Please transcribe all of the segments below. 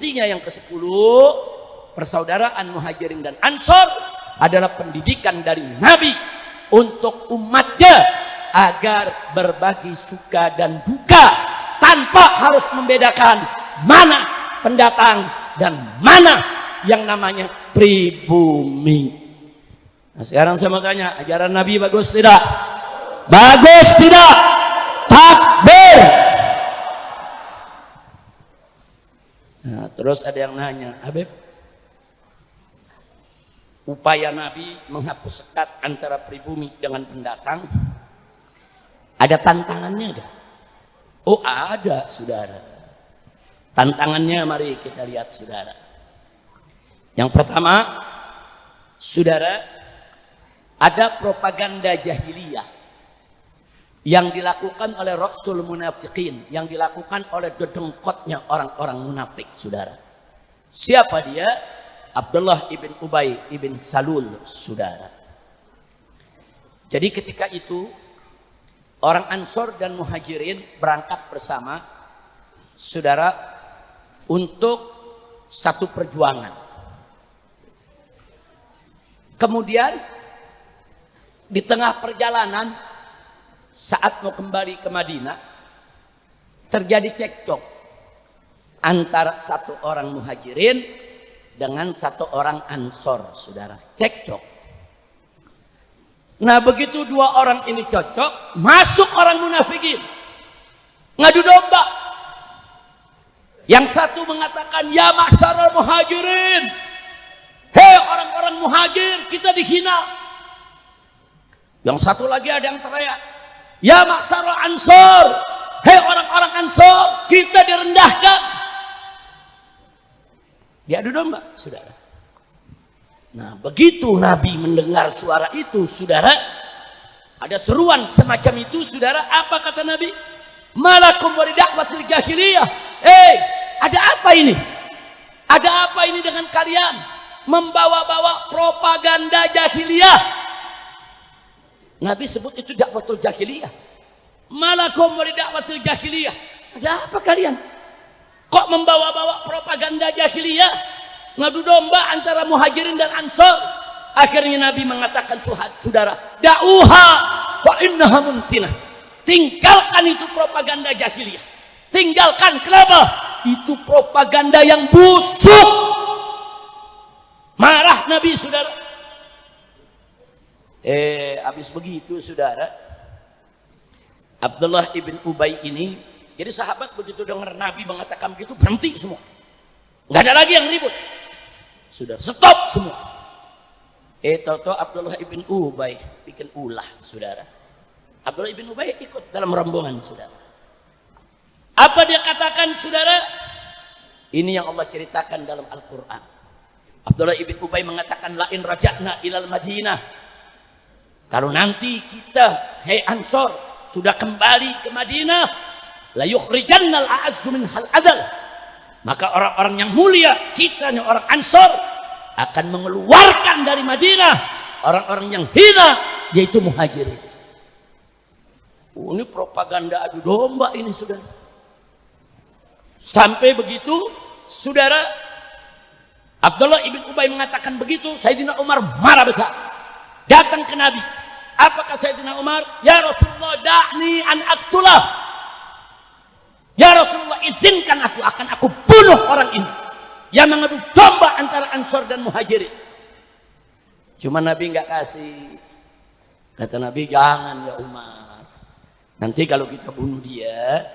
Intinya yang ke-10, persaudaraan Muhajirin dan Ansor adalah pendidikan dari Nabi untuk umatnya agar berbagi suka dan duka tanpa harus membedakan mana pendatang dan mana yang namanya pribumi. Nah, sekarang saya mau tanya, ajaran Nabi bagus tidak? Bagus tidak? Takbir. Nah, terus ada yang nanya, Habib, upaya Nabi menghapus sekat antara pribumi dengan pendatang, ada tantangannya enggak? Oh ada, saudara. Tantangannya mari kita lihat, saudara. Yang pertama, saudara, ada propaganda jahiliyah yang dilakukan oleh Rasul Munafikin, yang dilakukan oleh dedengkotnya orang-orang munafik, saudara. Siapa dia? Abdullah ibn Ubay ibn Salul, saudara. Jadi ketika itu orang Ansor dan Muhajirin berangkat bersama, saudara, untuk satu perjuangan. Kemudian di tengah perjalanan saat mau kembali ke Madinah terjadi cekcok antara satu orang Muhajirin dengan satu orang Ansor, saudara. Cekcok. Nah begitu dua orang ini cocok, masuk orang munafikin ngadu domba. Yang satu mengatakan, ya ma'syaral Muhajirin, hei orang-orang Muhajir, kita dihina. Yang satu lagi ada yang teriak, ya ma'syaral Ansor, hei orang-orang Ansor, kita direndahkan. Diadu domba, saudara. Nah begitu Nabi mendengar suara itu, saudara, ada seruan semacam itu, saudara. Apa kata Nabi? Malakum wa da'watil jahiliyah. Ada apa ini? Ada apa ini dengan kalian membawa-bawa propaganda jahiliyah? Nabi sebut itu dakwatul jahiliyah. Malakum wa da'watil jahiliyah. Ada apa kalian? Kok membawa-bawa propaganda jahiliyah? Ngadu domba antara Muhajirin dan Ansor. Akhirnya Nabi mengatakan, saudara, da'uha fa innaha muntinah. Tinggalkan itu propaganda jahiliyah. Tinggalkan. Kenapa? Itu propaganda yang busuk. Marah Nabi, saudara. Habis begitu, saudara, Abdullah ibn Ubay ini, jadi sahabat begitu dengar Nabi mengatakan begitu, berhenti semua. Nggak ada lagi yang ribut. Sudah stop semua. Toto Abdullah ibn Ubay bikin ulah, saudara. Abdullah ibn Ubay ikut dalam rombongan, saudara. Apa dia katakan, saudara? Ini yang Allah ceritakan dalam Al-Quran. Abdullah ibn Ubay mengatakan, lain raja'na ilal Madinah, kalau nanti kita, hei Ansor, sudah kembali ke Madinah, la yukhrijannal a'azzu minhal adal, maka orang-orang yang mulia, kita nih orang Ansor, akan mengeluarkan dari Madinah orang-orang yang hina, yaitu Muhajirin. Ini propaganda adu domba ini, saudara. Sampai begitu, saudara, Abdullah ibn Ubay mengatakan begitu, Sayyidina Umar marah besar, datang ke Nabi. Apakah Sayyidina Umar? Ya Rasulullah, da'ni an aqtulah. Ya Rasulullah, izinkan aku, akan aku bunuh orang ini yang mengadu domba antara Ansor dan Muhajirin. Cuma Nabi nggak kasih. Kata Nabi, jangan ya Umar, nanti kalau kita bunuh dia,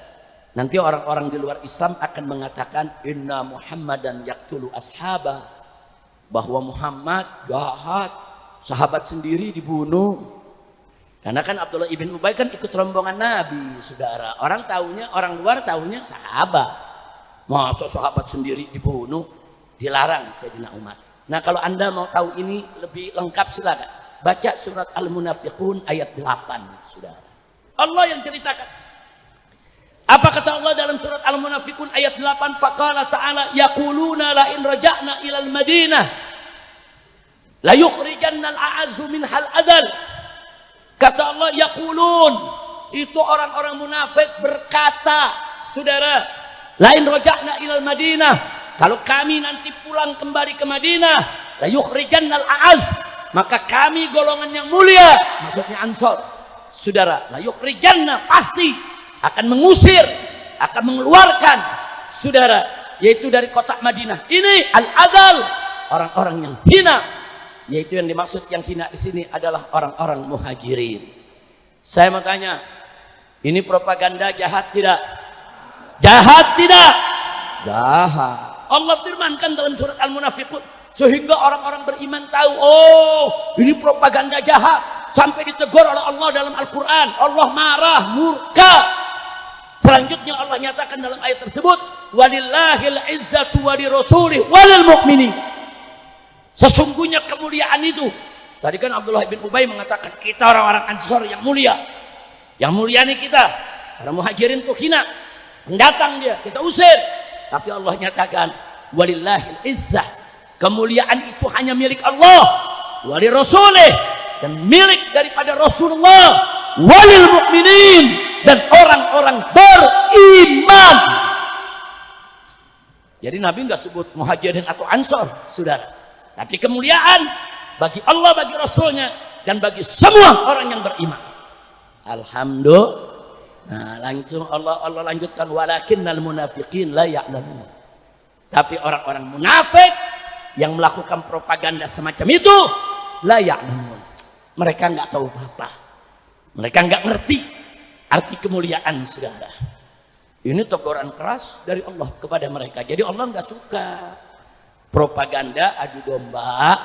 nanti orang-orang di luar Islam akan mengatakan, inna Muhammadan yaqtulu ashabah, bahwa Muhammad jahat, sahabat sendiri dibunuh. Karena kan Abdullah ibn Ubay kan ikut rombongan Nabi, saudara. Orang tahunya, orang luar tahunya sahabat. Masa sahabat sendiri dibunuh? Dilarang Sayyidina Umar. Nah kalau anda mau tahu ini lebih lengkap, silakan baca surat Al-Munafiqun ayat 8, saudara. Allah yang ceritakan. Apa kata Allah dalam surat Al-Munafiqun ayat 8? Faqala ta'ala, yaquluna la in raja'na ilal Madinah la yukhrijannal a'azzu minhal adal. Kata Allah, yaqulun, itu orang-orang munafik berkata, saudara, lain roja'na ilal Madinah, kalau kami nanti pulang kembali ke Madinah, la yukhrijannal a'az, maka kami golongan yang mulia, maksudnya Ansor, saudara, la yukhrijanna, pasti akan mengusir, akan mengeluarkan, saudara, yaitu dari kota Madinah ini al-adal, orang-orang yang hina, yaitu yang dimaksud yang hina di sini adalah orang-orang muhajirin. Saya mau tanya, ini propaganda jahat tidak? Jahat tidak? Jahat. Allah firmankan dalam surat Al-Munafiqun, sehingga orang-orang beriman tahu, oh ini propaganda jahat, sampai ditegur oleh Allah dalam Al-Quran. Allah marah, murka. Selanjutnya Allah nyatakan dalam ayat tersebut, walillahil izzatu wa lirasulih walil mu'minin. Sesungguhnya kemuliaan itu, tadi kan Abdullah bin Ubay mengatakan kita orang-orang Ansor yang mulia, yang mulia nih kita. Orang muhajirin tuh hina, pendatang dia, kita usir. Tapi Allah nyatakan walillahil izzah, kemuliaan itu hanya milik Allah, wali rasulih, dan milik daripada Rasulullah, walil mu'minin, dan orang-orang beriman. Jadi Nabi nggak sebut muhajirin atau Ansor, saudara, tapi kemuliaan bagi Allah, bagi Rasulnya, dan bagi semua orang yang beriman. Alhamdulillah. Nah, langsung Allah lanjutkan, walakinnal munafiqin la ya'lamun. Tapi orang-orang munafik yang melakukan propaganda semacam itu, la ya'lamun, mereka nggak tahu apa-apa, mereka nggak ngerti arti kemuliaan, saudara. Ini teguran keras dari Allah kepada mereka. Jadi Allah nggak suka propaganda adu domba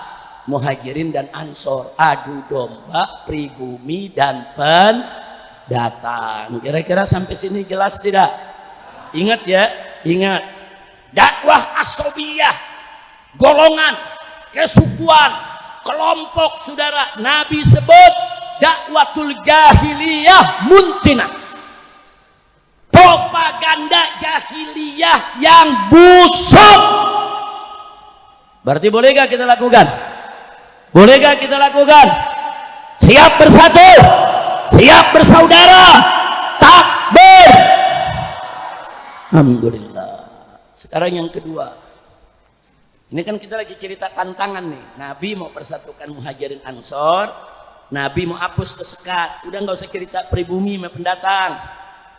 muhajirin dan Ansor, adu domba pribumi dan pendatang. Kira-kira sampai sini jelas tidak? Ingat ya, ingat, dakwah asobiyah, golongan, kesukuan, kelompok, saudara, Nabi sebut dakwatul jahiliyah muntinah, propaganda jahiliyah yang busuk. Berarti bolehkah kita lakukan? Bolehkah kita lakukan? Siap bersatu, siap bersaudara, takbir. Alhamdulillah. Sekarang yang kedua, ini kan kita lagi cerita tantangan nih. Nabi mau persatukan muhajirin Ansor, Nabi mau hapus kesekat. Udah nggak usah cerita pribumi sama pendatang,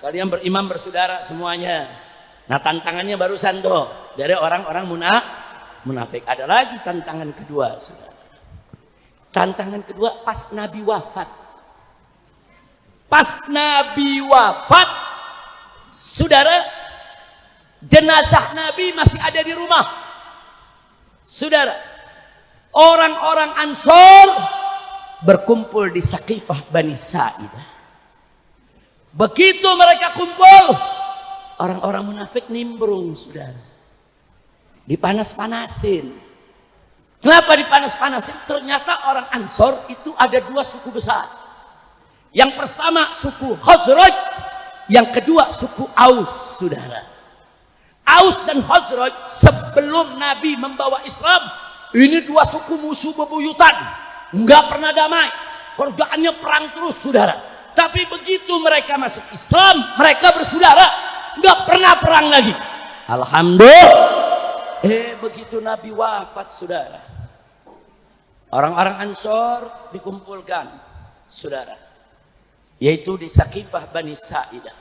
kalian beriman bersaudara semuanya. Nah, tantangannya barusan tuh dari orang-orang munafik. Ada lagi tantangan kedua, saudara. Tantangan kedua pas Nabi wafat. Pas Nabi wafat, saudara, jenazah Nabi masih ada di rumah. Saudara, orang-orang Ansor berkumpul di Saqifah Bani Sa'idah. Begitu mereka kumpul, orang-orang munafik nimbrung, saudara. Dipanas-panasin. Kenapa dipanas-panasin? Ternyata orang Ansor itu ada dua suku besar. Yang pertama suku Khazraj, yang kedua suku Aus, saudara. Aus dan Khazraj sebelum Nabi membawa Islam, ini dua suku musuh bebuyutan, nggak pernah damai, kerjaannya perang terus, saudara. Tapi begitu mereka masuk Islam, mereka bersaudara, nggak pernah perang lagi. Alhamdulillah. Begitu Nabi wafat, saudara, orang-orang Ansor dikumpulkan, saudara, yaitu di Saqifah Bani Sa'idah.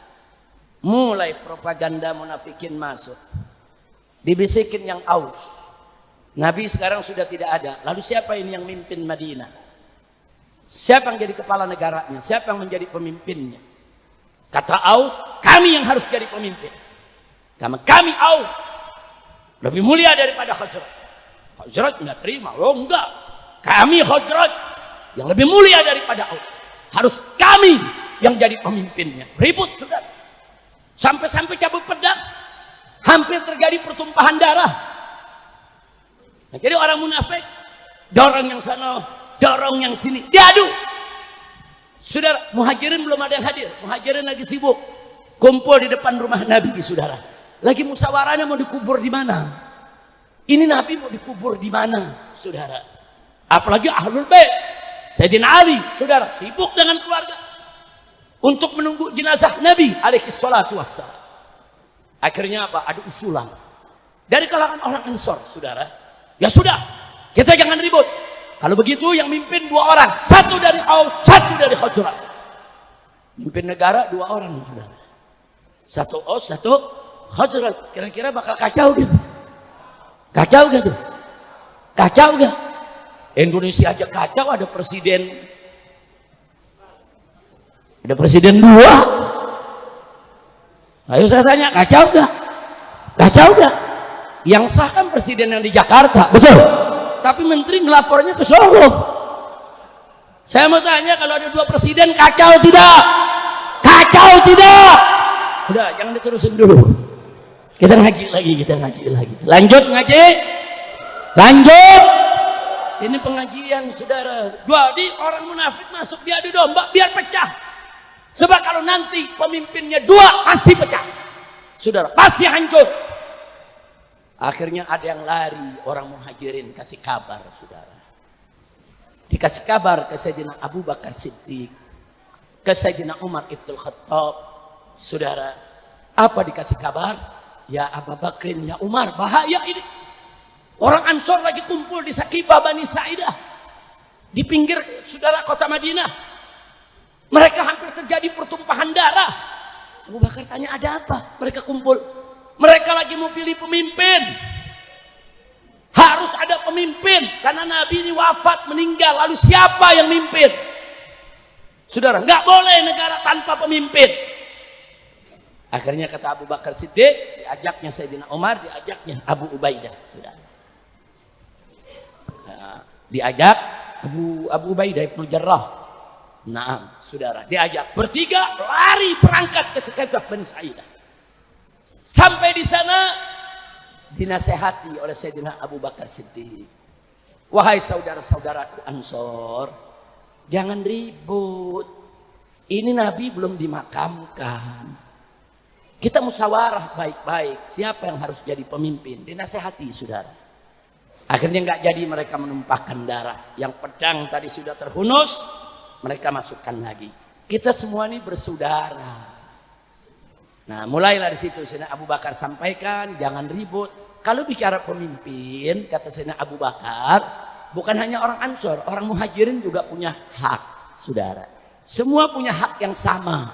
Mulai propaganda munafikin masuk, dibisikin yang Aus. Nabi sekarang sudah tidak ada, lalu siapa ini yang mimpin Madinah? Siapa yang jadi kepala negaranya? Siapa yang menjadi pemimpinnya? Kata Aus, kami yang harus jadi pemimpin, karena kami Aus lebih mulia daripada Khazraj. Khazraj nggak terima. Oh enggak, kami Khazraj yang lebih mulia daripada Aus, harus kami yang jadi pemimpinnya. Ribut, saudara, sampai-sampai cabut pedang, hampir terjadi pertumpahan darah. Nah, jadi orang munafik dorong yang sana, dorong yang sini, diadu. Saudara, muhajirin belum ada yang hadir, muhajirin lagi sibuk kumpul di depan rumah Nabi, saudara. Lagi musyawarahnya mau dikubur di mana? Ini Nabi mau dikubur di mana, saudara? Apalagi Ahlul Bait, Sayyidina Ali, saudara, sibuk dengan keluarga untuk menunggu jenazah Nabi alaihi salatu wassalam. Akhirnya apa? Ada usulan dari kalangan orang Ansor, saudara. Ya sudah, kita jangan ribut. Kalau begitu yang mimpin 2 orang, 1 dari Aus, 1 dari Khazraj. Mimpin negara 2 orang, saudara. 1 Aus, 1 Khazraj. Kira-kira bakal kacau gitu. Kacau gitu. Kacau gak? Indonesia aja kacau, ada presiden 2. Ayo saya tanya, kacau gak? Kacau gak? Yang sah kan presiden yang di Jakarta, betul? Tapi menteri ngelapornya ke Solo. Saya mau tanya, kalau ada 2 presiden, kacau tidak? Kacau tidak? Udah, jangan diterusin dulu. Kita ngaji lagi. Lanjut ngaji. Lanjut. Ini pengajian, saudara. Jadi orang munafik masuk diadu domba biar pecah. Sebab kalau nanti pemimpinnya 2 pasti pecah, saudara, pasti hancur. Akhirnya ada yang lari, orang Muhajirin kasih kabar, saudara. Dikasih kabar ke Sayyidina Abu Bakar Siddiq, ke Sayyidina Umar Ibn Khattab, saudara. Apa dikasih kabar? Ya Abu Bakrin, ya Umar, bahaya ini. Orang Ansor lagi kumpul di Sakifah Bani Sa'idah, di pinggir, saudara, kota Madinah. Mereka hampir terjadi pertumpahan darah. Abu Bakar tanya, ada apa? Mereka kumpul. Mereka lagi mau pilih pemimpin. Harus ada pemimpin. Karena Nabi ini wafat, meninggal. Lalu siapa yang mimpin? Saudara, nggak boleh negara tanpa pemimpin. Akhirnya kata Abu Bakar Siddiq, diajaknya Sayyidina Umar, diajaknya Abu Ubaidah. Saudara. Diajak Abu Ubaidah Ibn Jarrah. Nah, saudara, diajak bertiga lari berangkat ke Sakifah Bani Sa'idah. Sampai di sana dinasehati oleh Sayyidina Abu Bakar Siddiq. Wahai saudara-saudaraku Ansor, jangan ribut. Ini Nabi belum dimakamkan. Kita musyawarah baik-baik. Siapa yang harus jadi pemimpin? Dinasehati, saudara. Akhirnya nggak jadi, mereka menumpahkan darah. Yang pedang tadi sudah terhunus, mereka masukkan lagi. Kita semua ini bersaudara. Nah, mulailah di situ Sayyidina Abu Bakar sampaikan, jangan ribut. Kalau bicara pemimpin, kata Sayyidina Abu Bakar, bukan hanya orang Ansor, orang Muhajirin juga punya hak, saudara. Semua punya hak yang sama.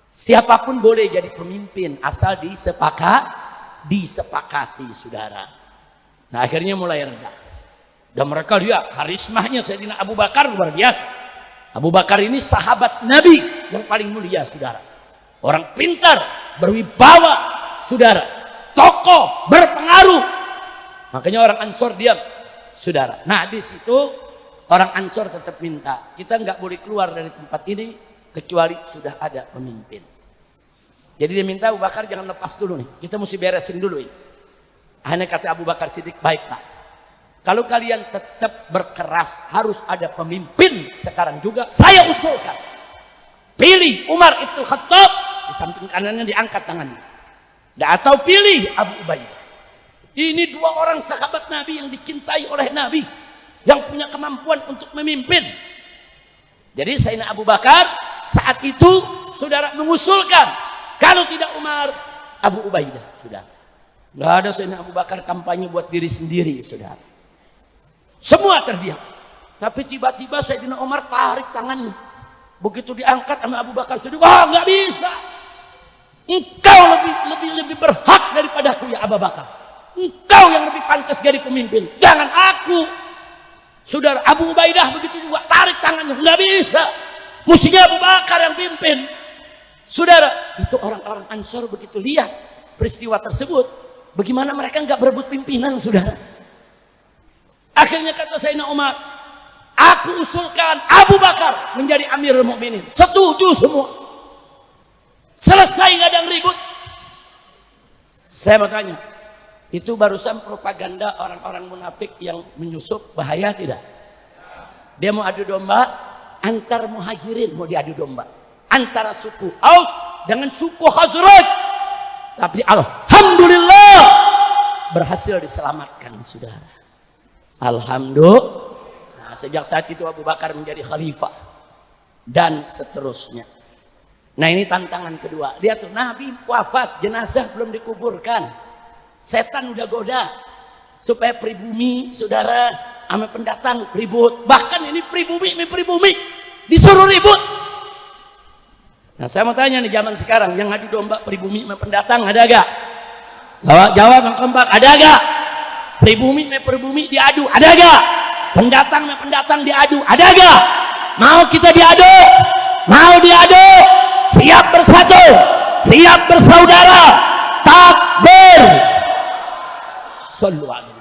Siapapun boleh jadi pemimpin asal disepakati, saudara. Nah, akhirnya mulai reda. Dan mereka lihat karismanya Sayyidina Abu Bakar luar biasa. Abu Bakar ini sahabat Nabi yang paling mulia, saudara. Orang pintar, berwibawa, saudara. Tokoh, berpengaruh. Makanya orang Ansor diam, saudara. Nah, di situ orang Ansor tetap minta, kita nggak boleh keluar dari tempat ini kecuali sudah ada pemimpin. Jadi dia minta Abu Bakar jangan lepas dulu nih. Kita mesti beresin dulu ini. Hanya kata Abu Bakar Siddiq, baik Pak. Kalau kalian tetap berkeras harus ada pemimpin sekarang juga, saya usulkan. Pilih Umar Ibn Khattab, di samping kanannya diangkat tangannya. Atau pilih Abu Ubaidah. Ini 2 orang sahabat Nabi yang dicintai oleh Nabi, yang punya kemampuan untuk memimpin. Jadi Sayyidina Abu Bakar saat itu saudara mengusulkan, kalau tidak Umar, Abu Ubaidah, saudara. Nggak ada Sayyidina Abu Bakar kampanye buat diri sendiri, saudara. Semua terdiam. Tapi tiba-tiba Sayyidina Umar tarik tangannya. Begitu diangkat sama Abu Bakar Siddiq, wah nggak bisa. Engkau lebih berhak daripadaku ya Abu Bakar. Engkau yang lebih pantas jadi pemimpin. Jangan aku. Saudara, Abu Ubaidah begitu juga tarik tangannya, nggak bisa. Mestinya Abu Bakar yang pimpin. Saudara, itu orang-orang Ansor begitu lihat peristiwa tersebut, bagaimana mereka nggak berebut pimpinan, saudara. Akhirnya kata Sayyidina Umar, aku usulkan Abu Bakar menjadi Amirul Mukminin. Setuju semua. Selesai, nggak ada yang ribut. Saya mau tanya, itu barusan propaganda orang-orang munafik yang menyusup, bahaya tidak? Dia mau adu domba antar Muhajirin, mau diadu domba antara suku Aus dengan suku Khazraj. Tapi alhamdulillah berhasil diselamatkan, saudara. Alhamdulillah. Nah, sejak saat itu Abu Bakar menjadi khalifah dan seterusnya. Nah, ini tantangan kedua. Lihat tuh, Nabi wafat, jenazah belum dikuburkan. Setan udah goda supaya pribumi, saudara, sama pendatang ribut. Bahkan ini pribumi disuruh ribut. Nah, saya mau tanya nih, zaman sekarang yang adu domba pribumi sama pendatang ada gak? Jawab yang keempat, ada gak? Pribumi sama pribumi diadu, ada gak? Pendatang sama pendatang diadu, ada gak? Mau kita diadu? Mau diadu? Siap bersatu, siap bersaudara, takbir. Sallu alaihi